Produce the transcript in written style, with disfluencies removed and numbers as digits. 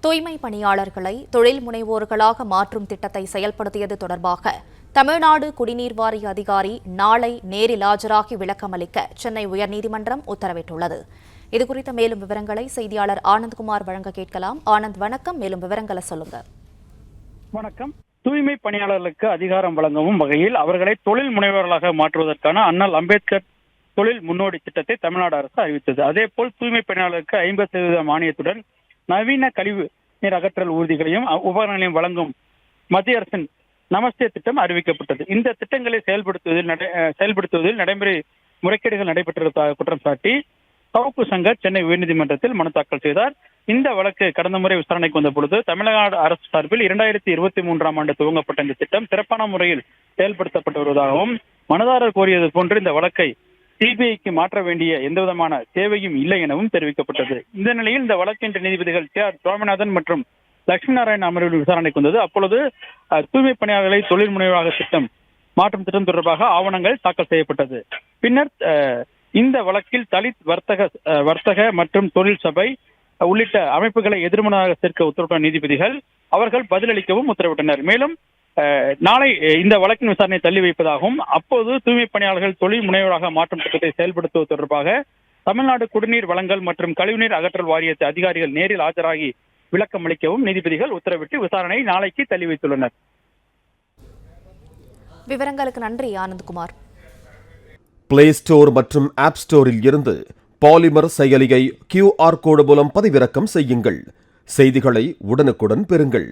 தூய்மை பணியாளர்களை தொழில் முனைவோர்களாக மாற்றும் திட்டத்தை செயல்படுத்தியது தொடர்பாக தமிழ்நாடு குடிநீர் வாரிய அதிகாரி நாளை நேரில் ஆஜராகி விளக்கமளிக்க சென்னை உயர்நீதிமன்றம் உத்தரவிட்டுள்ளது. இதுகுறித்த மேலும் விவரங்களை செய்தியாளர் ஆனந்த்குமார் வழங்க கேட்கலாம். ஆனந்த், வணக்கம். மேலும் விவரங்களை சொல்லுங்க. வணக்கம். தூய்மை பணியாளர்களுக்கு அதிகாரம் வழங்கவும் வகையில் அவர்களை தொழில் முனைவோர்களாக மாற்றுவதற்கான அண்ணல் அம்பேத்கர் தொழில் முன்னோடி திட்டத்தை தமிழ்நாடு அரசு அறிவித்தது. அதேபோல் தூய்மை பணியாளர்களுக்கு 50% மானியத்துடன் நவீன கழிவு நீர் அகற்றல் ஊர்திகளையும் உபகரணங்களையும் வழங்கும் மத்திய அரசின் நமஸ்தே திட்டம் அறிவிக்கப்பட்டது. இந்த திட்டங்களை செயல்படுத்துவதில் நடைமுறை முறைகேடுகள் நடைபெற்றதாக குற்றம் சாட்டி சவுக்கு சங்கர் சென்னை உயர்நீதிமன்றத்தில் மனு தாக்கல் செய்தார். இந்த வழக்கு கடந்த முறை விசாரணைக்கு வந்த பொழுது தமிழ்நாடு அரசு சார்பில் 2023ஆம் ஆண்டு துவங்கப்பட்ட இந்த திட்டம் சிறப்பான முறையில் செயல்படுத்தப்பட்டு வருவதாகவும் மனுதாரர் கோரியது போன்று இந்த வழக்கை சிபிஐக்கு மாற்ற வேண்டிய எந்தவிதமான தேவையும் இல்லை எனவும் தெரிவிக்கப்பட்டது. இந்த நிலையில் இந்த வழக்கின் நீதிபதிகள் கே.ஆர். சுவாமிநாதன் மற்றும் லட்சுமி நாராயண் அமர்வில் விசாரணைக்கு வந்தது. அப்பொழுது தூய்மை பணியாளர்களை தொழில் முனைவாக மாற்றும் திட்டம் தொடர்பாக ஆவணங்கள் தாக்கல் செய்யப்பட்டது. பின்னர் இந்த வழக்கில் தலித் வர்த்தக மற்றும் தொழில் சபை உள்ளிட்ட அமைப்புகளை எதிர்மனாக சேர்க்க உத்தரவிட்ட நீதிபதிகள் அவர்கள் பதிலளிக்கவும் உத்தரவிட்டனர். மேலும் நாளை இந்த வழக்கின் விசாரணை தள்ளி வைப்பதாகவும் அப்போது தூய்மை பணியாளர்கள் தொழில் முனைவராக மாற்றும் திட்டத்தை செயல்படுத்துவது தொடர்பாக தமிழ்நாடு குடிநீர் வழங்கல் மற்றும் கழிவுநீர் அகற்றல் வாரியத்தை அதிகாரிகள் நேரில் ஆஜராகி விளக்கம் அளிக்கவும் நீதிபதிகள் உத்தரவிட்டு விசாரணையை நாளைக்கு தள்ளி வைத்துள்ளனர். விவரங்களுக்கு நன்றி ஆனந்த்குமார். பிளே ஸ்டோர் மற்றும் ஆப் ஸ்டோரில் இருந்து பாலிமர் செயலியை QR கோடு மூலம் பதிவிறக்கம் செய்யுங்கள். செய்திகளை உடனுக்குடன் பெறுங்கள்.